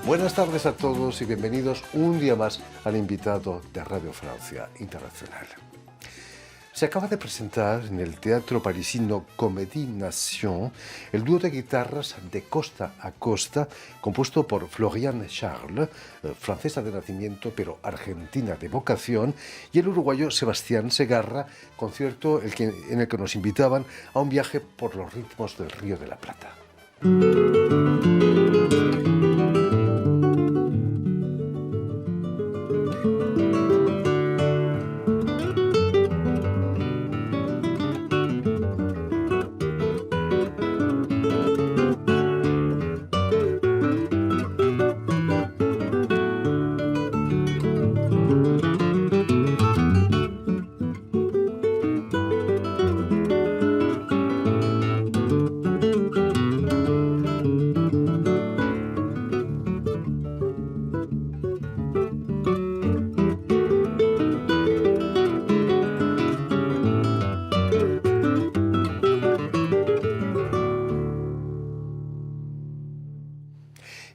Buenas tardes a todos y bienvenidos un día más al invitado de Radio Francia Internacional. Se acaba de presentar en el teatro parisino Comédie Nation el dúo de guitarras de Costa a Costa, compuesto por Florian Charles, francesa de nacimiento pero argentina de vocación, y el uruguayo Sebastián Segarra, concierto en el que nos invitaban a un viaje por los ritmos del Río de la Plata.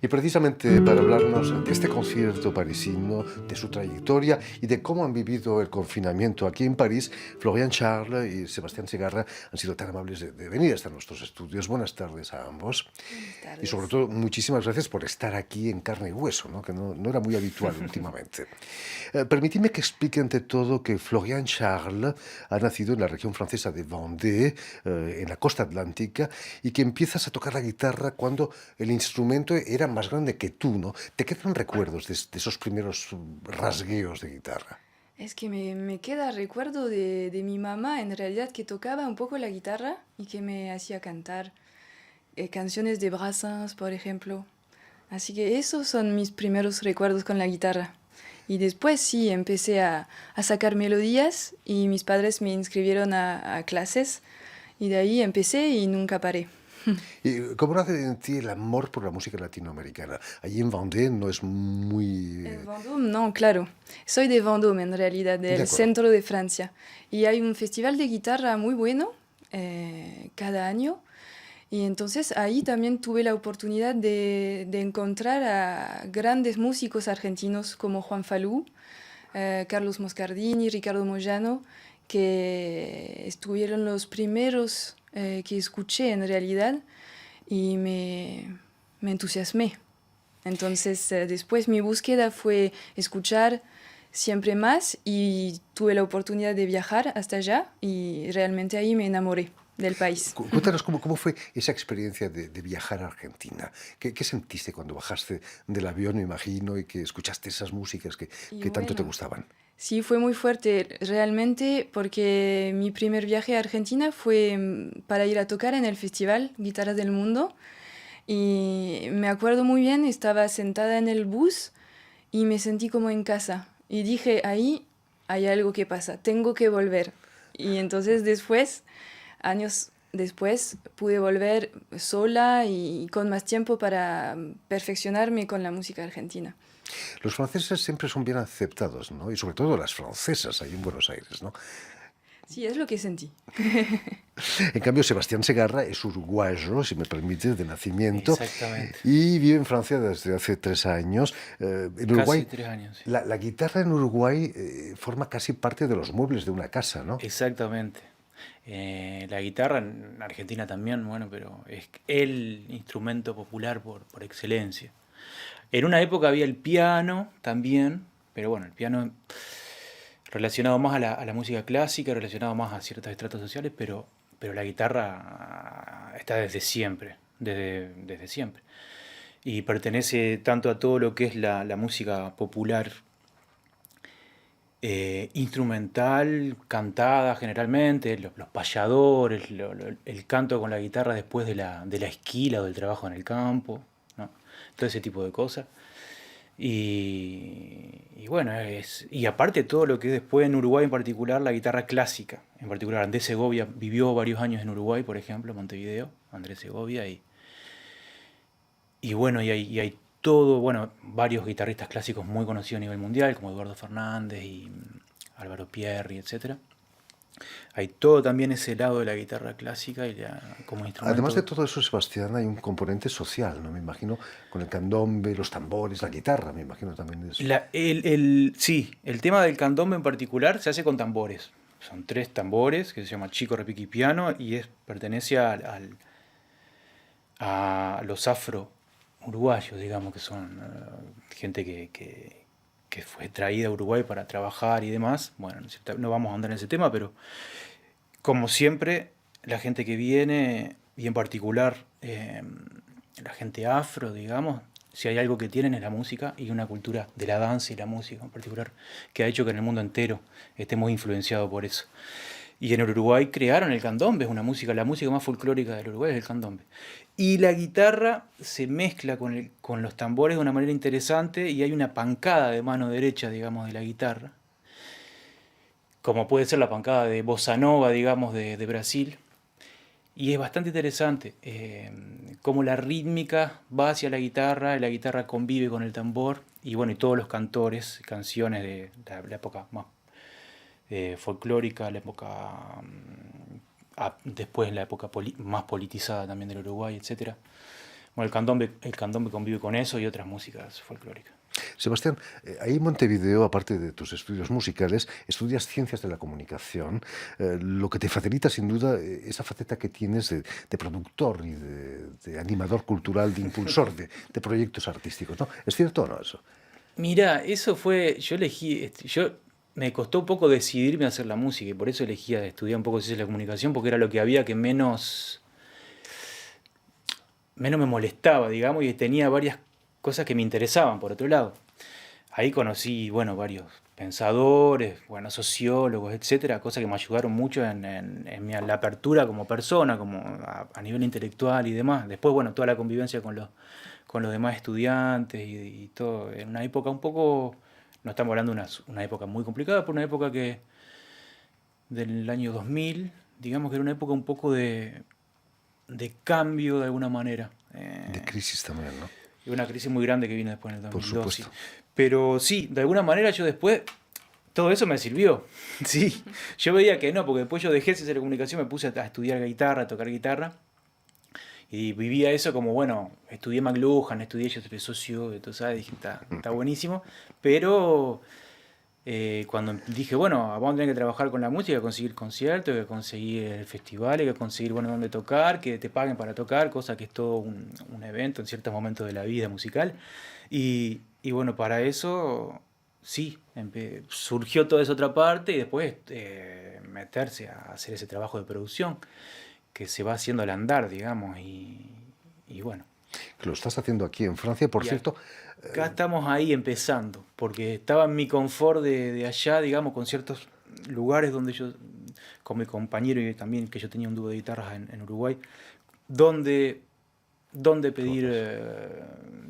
Y precisamente para hablarnos de este concierto parisino, de su trayectoria y de cómo han vivido el confinamiento aquí en París, Florian Charles y Sebastián Segarra han sido tan amables de venir hasta nuestros estudios. Buenas tardes a ambos. Buenas tardes. Y sobre todo, muchísimas gracias por estar aquí en carne y hueso, ¿no? Que no era muy habitual últimamente. Permitidme que explique ante todo que Florian Charles ha nacido en la región francesa de Vendée, en la costa atlántica, y que empiezas a tocar la guitarra cuando el instrumento era más grande que tú, ¿no? ¿Te quedan recuerdos de esos primeros rasgueos de guitarra? Es que me queda recuerdo de mi mamá, en realidad, que tocaba un poco la guitarra y que me hacía cantar canciones de Brassens, por ejemplo. Así que esos son mis primeros recuerdos con la guitarra. Y después sí, empecé a sacar melodías y mis padres me inscribieron a clases y de ahí empecé y nunca paré. ¿Y cómo nace en ti el amor por la música latinoamericana? Allí en Vendée no es muy... En Vendôme, no, claro. Soy de Vendôme, en realidad, De del acuerdo. centro de Francia. Y hay un festival de guitarra muy bueno cada año. Y entonces ahí también tuve la oportunidad de encontrar a grandes músicos argentinos como Juan Falú, Carlos Moscardini, Ricardo Moyano, que estuvieron los primeros que escuché en realidad y me entusiasmé. Entonces después mi búsqueda fue escuchar siempre más y tuve la oportunidad de viajar hasta allá y realmente ahí me enamoré del país. Cuéntanos cómo fue esa experiencia de viajar a Argentina. ¿Qué sentiste cuando bajaste del avión, me imagino, y que escuchaste esas músicas Y que tanto te bueno, gustaban? sí, fue muy fuerte realmente porque mi primer viaje a Argentina fue para ir a tocar en el festival Guitarras del Mundo. Y me acuerdo muy bien, estaba sentada en el bus y me sentí como en casa. Y dije, ahí hay algo que pasa, tengo que volver. Y entonces después, años después, pude volver sola y con más tiempo para perfeccionarme con la música argentina. Los franceses siempre son bien aceptados, ¿no? Y sobre todo las francesas ahí en Buenos Aires, ¿no? Sí, es lo que sentí. En cambio, Sebastián Segarra es uruguayo, si me permites, de nacimiento, Exactamente. y vive en Francia desde hace 3 años. En Uruguay, Casi 3 años. Sí. la guitarra en Uruguay forma casi parte de los muebles de una casa, ¿no? Exactamente. La guitarra en Argentina también, bueno, pero es el instrumento popular por excelencia. En una época había el piano también, pero bueno, el piano relacionado más a la música clásica, relacionado más a ciertos estratos sociales, pero la guitarra está desde siempre, desde siempre. Y pertenece tanto a todo lo que es la música popular instrumental, cantada generalmente, los payadores, el canto con la guitarra después de la esquila o del trabajo en el campo, ¿no? Todo ese tipo de cosas. Y bueno, y aparte todo lo que es después en Uruguay en particular, la guitarra clásica. En particular Andrés Segovia vivió varios años en Uruguay, por ejemplo, Montevideo, Andrés Segovia, y bueno, y hay todo, bueno, varios guitarristas clásicos muy conocidos a nivel mundial, como Eduardo Fernández y Álvaro Pierri, etc. Hay todo también ese lado de la guitarra clásica y como instrumento. Además de todo eso, Sebastián, hay un componente social, ¿no? Me imagino, con el candombe, los tambores, la guitarra, me imagino también es... Sí, el tema del candombe en particular se hace con tambores. Son 3 tambores que se llama chico, repique y piano y pertenece a los afro-uruguayos, digamos, que son gente que fue traída a Uruguay para trabajar y demás. Bueno, no vamos a andar en ese tema, pero como siempre, la gente que viene, y en particular la gente afro, digamos, si hay algo que tienen es la música y una cultura de la danza y la música en particular, que ha hecho que en el mundo entero estemos influenciados por eso. Y en el Uruguay crearon el candombe, es la música más folclórica del Uruguay es el candombe. Y la guitarra se mezcla con los tambores de una manera interesante y hay una pancada de mano derecha, digamos, de la guitarra, como puede ser la pancada de bossa nova, digamos, de Brasil. Y es bastante interesante cómo la rítmica va hacia la guitarra convive con el tambor, y bueno, y todos los cantores, canciones de la época más folclórica, la época después la época más politizada también del Uruguay, etc. Bueno, el candombe convive con eso y otras músicas folclóricas. Sebastián, ahí en Montevideo, aparte de tus estudios musicales, estudias ciencias de la comunicación, lo que te facilita sin duda esa faceta que tienes de productor y de animador cultural, de impulsor de proyectos artísticos, ¿no? ¿Es cierto o no eso? Mira, eso fue, me costó un poco decidirme a hacer la música y por eso elegí estudiar un poco ciencias de la comunicación, porque era lo que había que menos me molestaba, digamos, y tenía varias cosas que me interesaban, por otro lado. Ahí conocí, bueno, varios pensadores, bueno, sociólogos, etcétera, cosas que me ayudaron mucho en la apertura como persona, como a nivel intelectual y demás. Después, bueno, toda la convivencia con los demás estudiantes y todo, en una época un poco, no estamos hablando de una época muy complicada, pero una época del año 2000, digamos que era una época un poco de cambio de alguna manera. De crisis también, ¿no? Y una crisis muy grande que vino después en el 2002. Por supuesto. Sí. Pero sí, de alguna manera yo después, todo eso me sirvió. Sí, yo veía que no, porque después yo dejé de hacer comunicación, me puse a estudiar guitarra, a tocar guitarra. Y vivía eso como, bueno, estudié McLuhan, estudié yo soy socio, tú sabes, dije, está buenísimo. Pero cuando dije, bueno, vamos a tener que trabajar con la música, conseguir conciertos, que conseguir festivales, que conseguir, bueno, dónde tocar, que te paguen para tocar, cosa que es todo un evento en ciertos momentos de la vida musical. Y bueno, para eso, sí, surgió toda esa otra parte y después meterse a hacer ese trabajo de producción que se va haciendo al andar, digamos, y bueno. Que lo estás haciendo aquí en Francia, por cierto. Acá estamos ahí empezando, porque estaba en mi confort de allá, digamos, con ciertos lugares donde yo, con mi compañero y también que yo tenía un dúo de guitarras en Uruguay, donde pedir,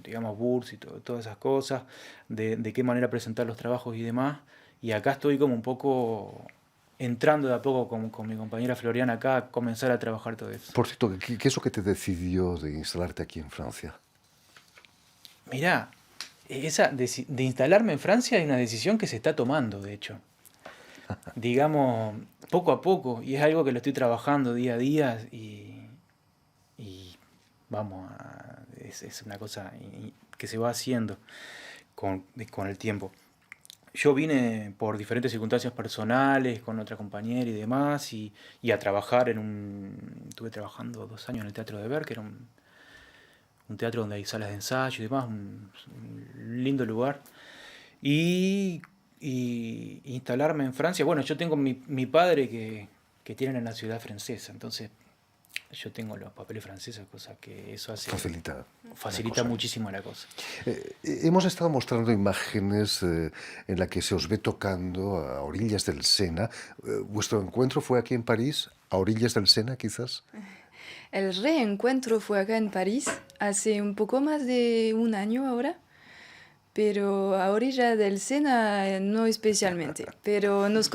digamos, burs y todas esas cosas, de qué manera presentar los trabajos y demás. Y acá estoy como un poco entrando de a poco con mi compañera Floriana acá a comenzar a trabajar todo eso. Por cierto, ¿qué es lo que te decidió de instalarte aquí en Francia? Mirá, esa de instalarme en Francia es una decisión que se está tomando, de hecho. Digamos, poco a poco, y es algo que lo estoy trabajando día a día y vamos, es una cosa que se va haciendo con el tiempo. Yo vine por diferentes circunstancias personales, con otra compañera y demás, y a trabajar estuve trabajando 2 años en el Teatro de Ver, que era un teatro donde hay salas de ensayo y demás, un lindo lugar. Y instalarme en Francia, bueno, yo tengo mi padre que tiene en la ciudad francesa, entonces yo tengo los papeles franceses, cosa que eso hace... Facilita muchísimo la cosa. Hemos estado mostrando imágenes en las que se os ve tocando a orillas del Sena. ¿Vuestro encuentro fue aquí en París, a orillas del Sena quizás? El reencuentro fue acá en París, hace un poco más de 1 año ahora, pero a orilla del Sena no especialmente, pero nos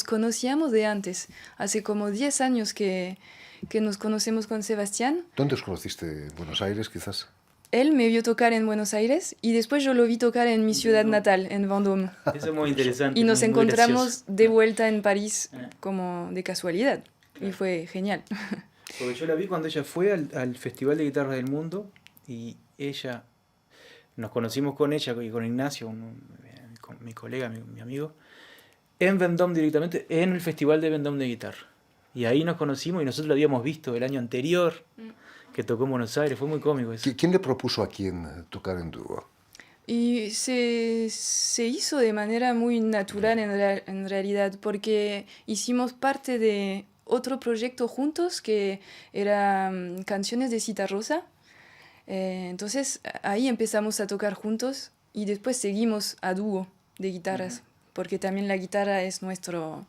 conocíamos de antes, hace como 10 años que nos conocemos con Sebastián. ¿Dónde os conociste? ¿En Buenos Aires quizás? él me vio tocar en Buenos Aires y después yo lo vi tocar en mi ciudad natal, en Vendôme. Eso es muy interesante. Y nos muy encontramos gracioso. de vuelta en París como de casualidad. Y fue genial. Porque yo la vi cuando ella fue al Festival de Guitarra del Mundo y nos conocimos con ella y con Ignacio, con mi colega, mi amigo, en Vendôme directamente, en el Festival de Vendôme de Guitarra. Y ahí nos conocimos y nosotros lo habíamos visto el año anterior, que tocó en Buenos Aires, fue muy cómico eso. ¿Quién le propuso a quién tocar en dúo? Y se hizo de manera muy natural en realidad, porque hicimos parte de otro proyecto juntos que era Canciones de Citarrosa. Entonces ahí empezamos a tocar juntos y después seguimos a dúo de guitarras, porque también la guitarra es nuestro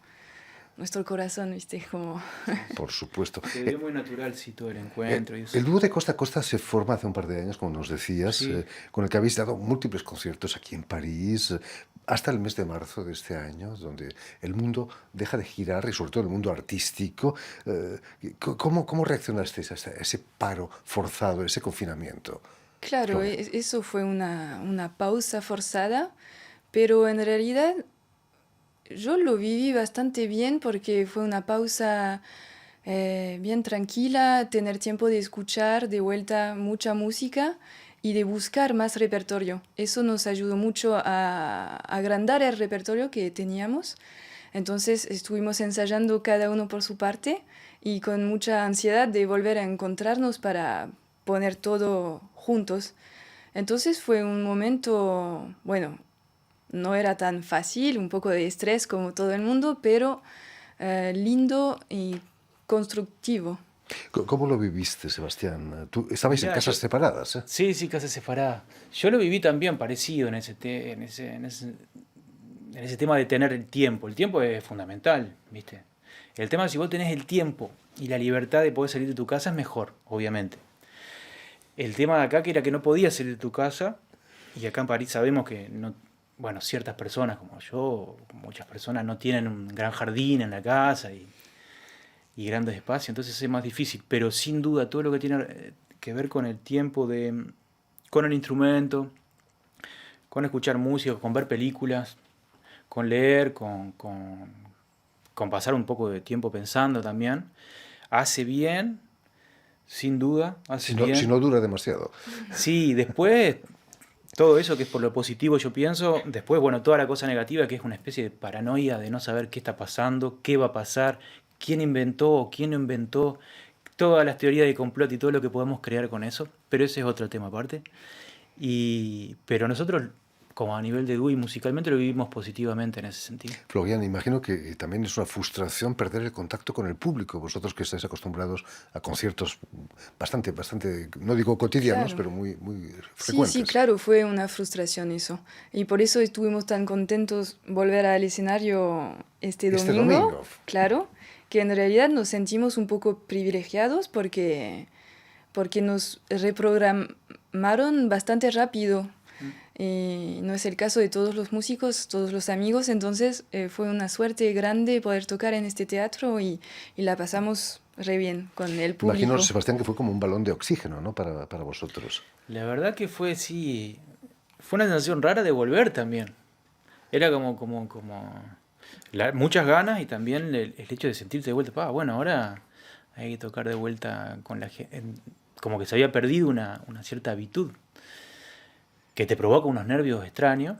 corazón, ¿viste? Como... Por supuesto. Se dio muy natural, sí, todo el encuentro. Y eso. El dúo de Costa a Costa se forma hace un par de años, como nos decías, Sí. con el que habéis dado múltiples conciertos aquí en París, hasta el mes de marzo de este año, donde el mundo deja de girar, y sobre todo el mundo artístico. ¿Cómo reaccionasteis a ese paro forzado, ese confinamiento? Claro, Flora. eso fue una pausa forzada, pero en realidad yo lo viví bastante bien porque fue una pausa bien tranquila, tener tiempo de escuchar de vuelta mucha música y de buscar más repertorio. Eso nos ayudó mucho a agrandar el repertorio que teníamos. Entonces estuvimos ensayando cada uno por su parte y con mucha ansiedad de volver a encontrarnos para poner todo juntos. Entonces fue un momento, bueno, no era tan fácil, un poco de estrés como todo el mundo, pero lindo y constructivo. ¿Cómo lo viviste, Sebastián? Tú estabais en Mirá, casas separadas, ¿eh? Sí, casas separadas. Yo lo viví también parecido en ese tema de tener el tiempo. El tiempo es fundamental, ¿viste? El tema es si vos tenés el tiempo y la libertad de poder salir de tu casa es mejor, obviamente. El tema de acá que era que no podías salir de tu casa y acá en París sabemos que no, bueno, ciertas personas como yo, muchas personas no tienen un gran jardín en la casa y grandes espacios, entonces es más difícil. Pero sin duda todo lo que tiene que ver con el tiempo con el instrumento, con escuchar música, con ver películas, con leer, con pasar un poco de tiempo pensando también, hace bien, sin duda, hace bien. Si no dura demasiado. Sí, después, todo eso que es por lo positivo yo pienso, después, bueno, toda la cosa negativa que es una especie de paranoia de no saber qué está pasando, qué va a pasar, quién inventó o quién no inventó, todas las teorías de complot y todo lo que podemos crear con eso, pero ese es otro tema aparte. Pero nosotros, como a nivel de dúo y musicalmente, lo vivimos positivamente en ese sentido. Florian, imagino que también es una frustración perder el contacto con el público. Vosotros que estáis acostumbrados a conciertos bastante, no digo cotidianos, Claro. pero muy frecuentes. Sí, claro, fue una frustración eso. Y por eso estuvimos tan contentos volver al escenario este domingo. Claro, que en realidad nos sentimos un poco privilegiados porque nos reprogramaron bastante rápido. Y no es el caso de todos los músicos, todos los amigos, entonces fue una suerte grande poder tocar en este teatro y la pasamos re bien con el público. Imagino, Sebastián, que fue como un balón de oxígeno, ¿no? Para vosotros. La verdad que fue, sí, fue una sensación rara de volver también. Era como muchas ganas y también el hecho de sentirte de vuelta. Bueno, ahora hay que tocar de vuelta con la gente. Como que se había perdido una cierta habitud que te provoca unos nervios extraños,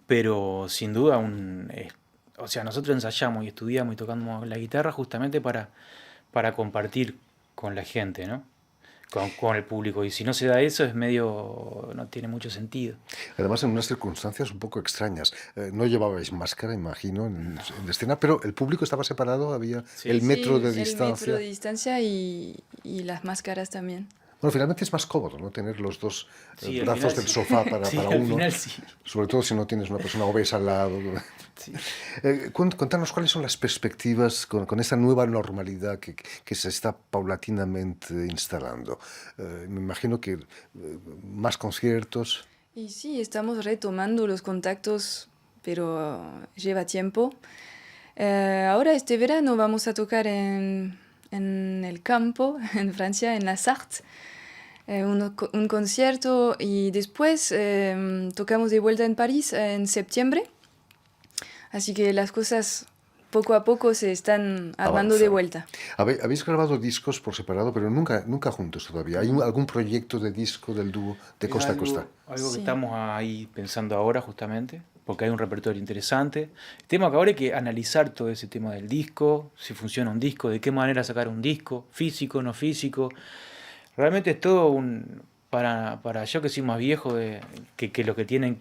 pero sin duda o sea, nosotros ensayamos y estudiamos y tocamos la guitarra justamente para compartir con la gente, ¿no? Con el público. Y si no se da eso, no tiene mucho sentido. Además, en unas circunstancias un poco extrañas. No llevabais máscara, imagino, en escena, pero el público estaba separado, había el metro de distancia. El metro de distancia y las máscaras también. Bueno, finalmente es más cómodo, ¿no? Tener los dos final, brazos del sofá para sí, uno. Al final sí. Sobre todo si no tienes una persona obesa al lado. Sí. Cuéntanos cuáles son las perspectivas con esa nueva normalidad que se está paulatinamente instalando. Me imagino que más conciertos. Y sí, estamos retomando los contactos, pero lleva tiempo. Ahora este verano vamos a tocar en el campo, en Francia, en la Sarthe. un concierto y después tocamos de vuelta en París en septiembre. Así que las cosas poco a poco se están armando de vuelta. Habéis grabado discos por separado, pero nunca juntos todavía. ¿Hay algún proyecto de disco del dúo de costa a costa? Algo Sí. que estamos ahí pensando ahora justamente, porque hay un repertorio interesante. El tema que ahora hay que analizar todo ese tema del disco, si funciona un disco, de qué manera sacar un disco, físico, no físico. Realmente es todo para yo que soy más viejo que lo que tienen,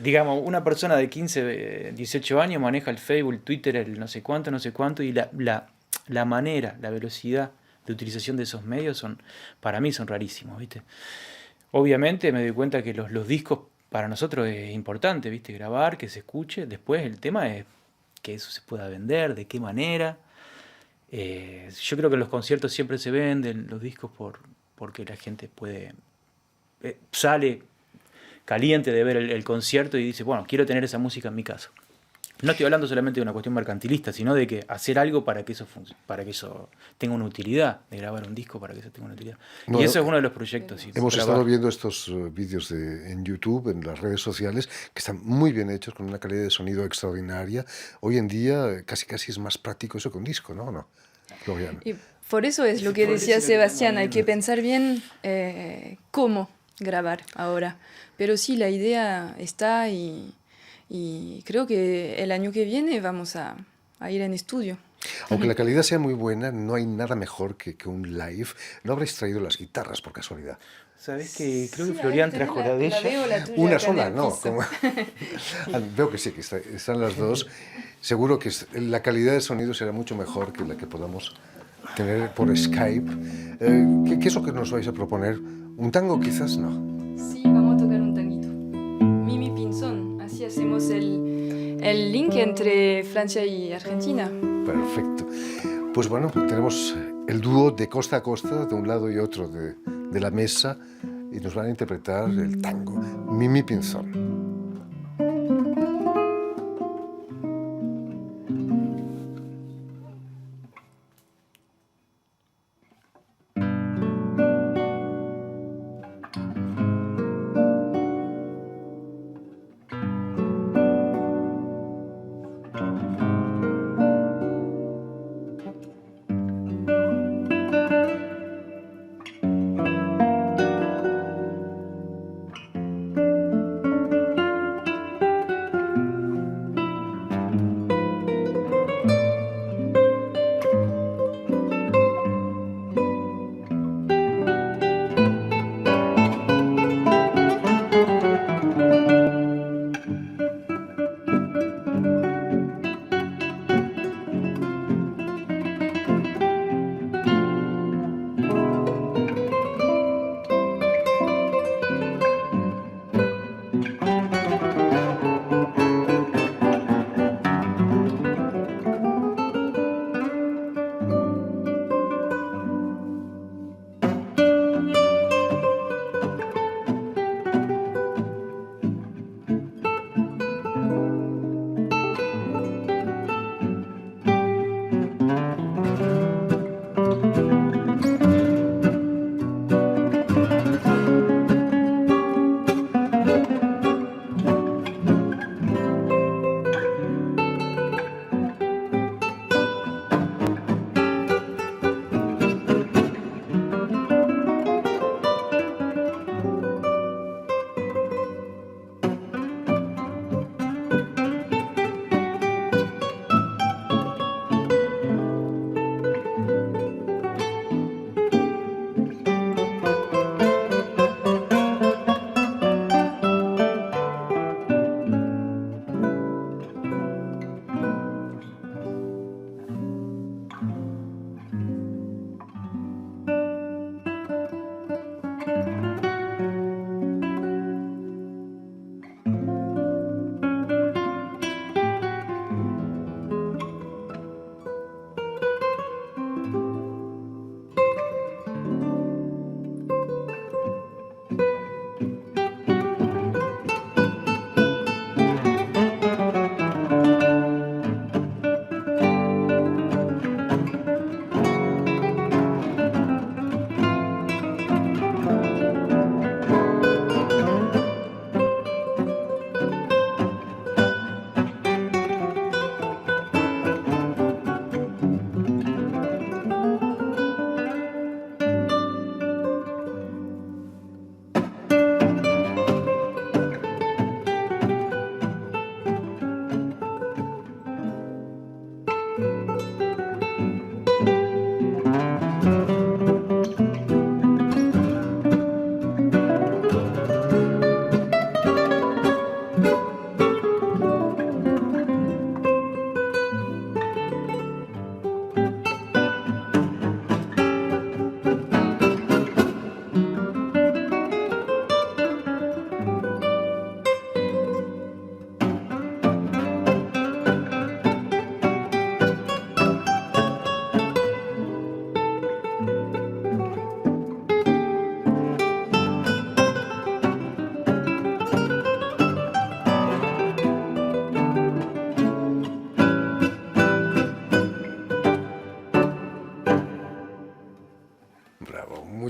digamos, una persona de 15, 18 años maneja el Facebook, el Twitter, el no sé cuánto, y la manera, la velocidad de utilización de esos medios para mí son rarísimos, ¿viste? Obviamente me doy cuenta que los discos para nosotros es importante, ¿viste? Grabar, que se escuche. Después el tema es que eso se pueda vender, de qué manera. Yo creo que los conciertos siempre se venden, los discos porque la gente sale caliente de ver el concierto y dice, bueno, quiero tener esa música en mi casa. No estoy hablando solamente de una cuestión mercantilista, sino de que hacer algo para que eso tenga una utilidad, de grabar un disco para que eso tenga una utilidad. No, y eso es uno de los proyectos. Sí, hemos grabar. estado viendo estos vídeos en YouTube, en las redes sociales, que están muy bien hechos, con una calidad de sonido extraordinaria. Hoy en día casi es más práctico eso que un disco, ¿no, Florian? Y por eso es lo que decía Sebastián, hay que pensar bien cómo grabar ahora. Pero sí, la idea está y creo que el año que viene vamos a ir en estudio. Aunque la calidad sea muy buena, no hay nada mejor que un live. ¿No habréis traído las guitarras por casualidad? ¿Sabes que creo que Sí, Florian ahí trajo tenés la de ella? veo, la tuya Una acá en sola, el ¿no? piso. Veo que sí, que están las dos. Seguro que la calidad de sonido será mucho mejor que la que podamos tener por Skype. ¿Qué es lo que nos vais a proponer? ¿Un tango quizás? No. Sí, vamos a tocar un tanguito. Mimi Pinzón, así hacemos el link entre Francia y Argentina. Perfecto. Pues bueno, tenemos el dúo de costa a costa, de un lado y otro de la mesa, y nos van a interpretar el tango, Mimi Pinzón.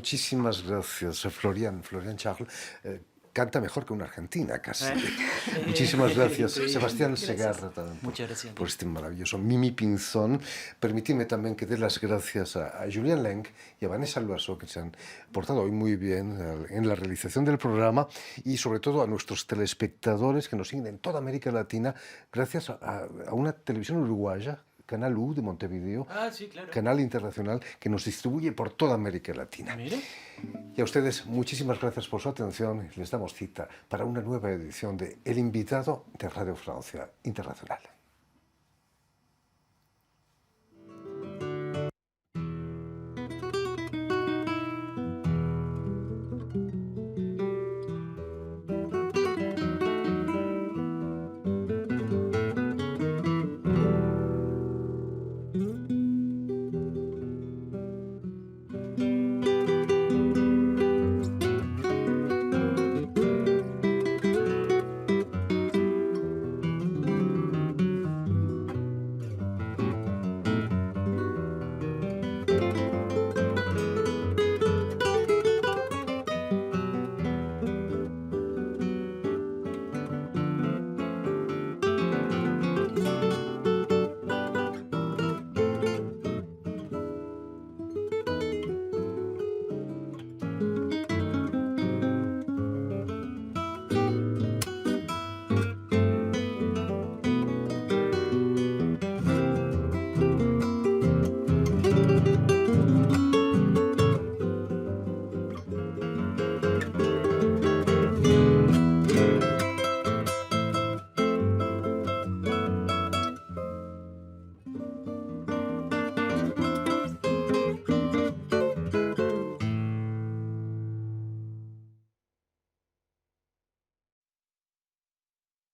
muchísimas gracias, Florian Charles. Canta mejor que una argentina, casi. Muchísimas gracias, Sebastián Segarra, también, Muchas gracias. por este maravilloso Mimi Pinzón. Permitidme también que dé las gracias a Julián Lenk y a Vanessa Loaso, que se han portado hoy muy bien en la realización del programa, y sobre todo a nuestros telespectadores que nos siguen en toda América Latina, gracias a una televisión uruguaya, Canal U de Montevideo, Sí, claro. canal internacional que nos distribuye por toda América Latina. Mire. Y a ustedes, muchísimas gracias por su atención. Les damos cita para una nueva edición de El Invitado de Radio Francia Internacional.